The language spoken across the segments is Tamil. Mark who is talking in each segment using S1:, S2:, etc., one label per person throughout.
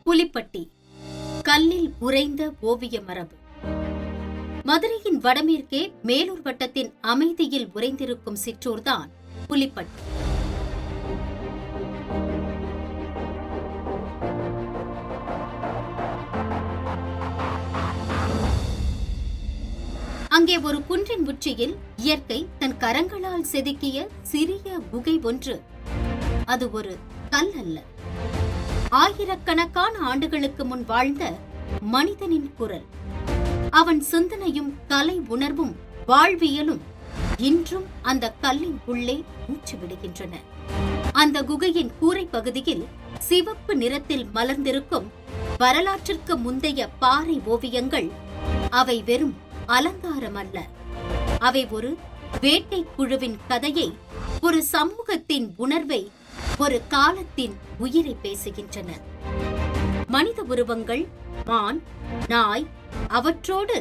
S1: புலிப்பட்டி கல்லில் உறைந்த ஓவிய மரபு. மதுரையின் வடமேற்கே மேலூர் வட்டத்தின் அமைதியில் உறைந்திருக்கும் சிற்றூர்தான் புலிப்பட்டி. அங்கே ஒரு குன்றின் உச்சியில் இயற்கை தன் கரங்களால் செதுக்கிய சிறிய குகை ஒன்று. அது ஒரு கல் அல்ல, ஆயிரக்கணக்கான ஆண்டுகளுக்கு முன் வாழ்ந்த மனிதனின் குரல். அவன் சிந்தனையும் கலை உணர்வும் வாழ்வியலும் இன்றும் அந்த கல்லின் உள்ளே மூச்சு விடுகின்றன. அந்த குகையின் கூரை பகுதியில் சிவப்பு நிறத்தில் மலர்ந்திருக்கும் வரலாற்றிற்கு முந்தைய பாறை ஓவியங்கள். அவை வெறும் அலங்காரம் அல்ல, அவை ஒரு வேட்டை குழுவின் கதையை, ஒரு சமூகத்தின் உணர்வை, ஒரு காலத்தின் உயிரை பேசுகின்றன. மனித உருவங்கள், மான், நாய், அவற்றோடு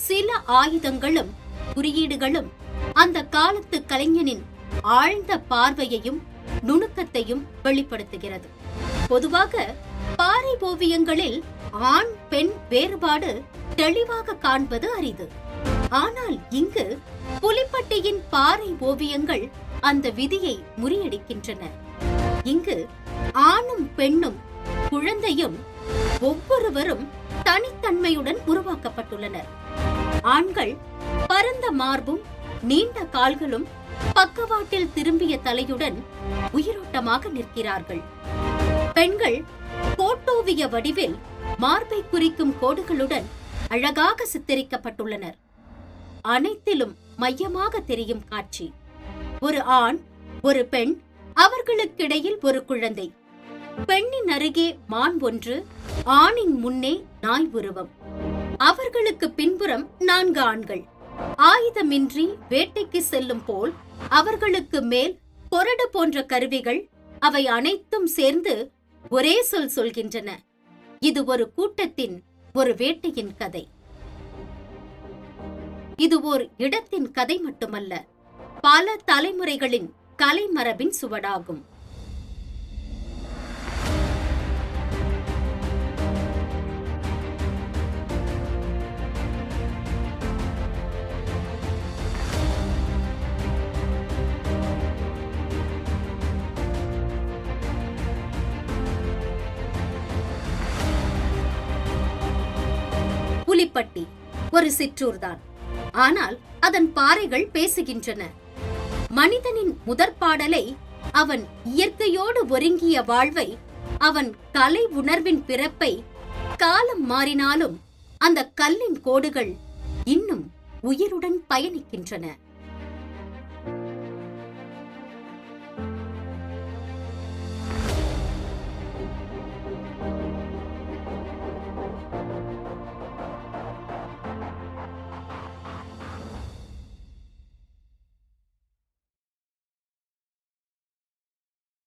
S1: சில ஆயுதங்களும் குறியீடுகளும் அந்த காலத்து கலைஞனின் ஆழ்ந்த பார்வையையும் நுணுக்கத்தையும் வெளிப்படுத்துகிறது. பொதுவாக பாறை ஓவியங்களில் ஆண் பெண் வேறுபாடு தெளிவாக காண்பது அரிது. ஆனால் இங்கு புலிப்பட்டியின் பாறை ஓவியங்கள் அந்த விதியை முறியடிக்கின்றன. இங்கு ஆணும் பெண்ணும் குழந்தையும் ஒவ்வொருவரும் தனித்தன்மையுடன் உருவாக்கப்பட்டுள்ளனர். ஆண்கள் பரந்த மார்பும் நீண்ட கால்களும் பக்கவாட்டில் திரும்பிய தலையுடன் உயிரோட்டமாக நிற்கிறார்கள். பெண்கள் கோட்டோவிய வடிவில் மார்பை குறிக்கும் கோடுகளுடன் அழகாக சித்தரிக்கப்பட்டுள்ளனர். அனைத்திலும் மையமாக தெரியும் காட்சி ஒரு ஆண், ஒரு பெண், அவர்களுக்கிடையில் ஒரு குழந்தை. பெண்ணின் அருகே மான் ஒன்று, ஆணின் முன்னே நாய் உருவம். அவர்களுக்கு பின்புறம் 4 ஆண்கள் ஆயுதமின்றி வேட்டைக்கு செல்லும் போல். அவர்களுக்கு மேல் கொரடு போன்ற கருவிகள். அவை அனைத்தும் சேர்ந்து ஒரே சொல் சொல்கின்றன. இது ஒரு கூட்டத்தின், ஒரு வேட்டையின் கதை. இது ஓர் இடத்தின் கதை மட்டுமல்ல, பல தலைமுறைகளின் கலைமரபின் சுவடாகும். புலிப்பட்டி ஒரு சிற்றூர்தான், ஆனால் அதன் பாறைகள் பேசுகின்றன. மனிதனின் முதற்பாடலை, அவன் இயற்கையோடு ஒருங்கிய வாழ்வை, அவன் கலை உணர்வின் பிறப்பை. காலம் மாறினாலும் அந்த கல்லின் கோடுகள் இன்னும் உயிருடன் பயணிக்கின்றன.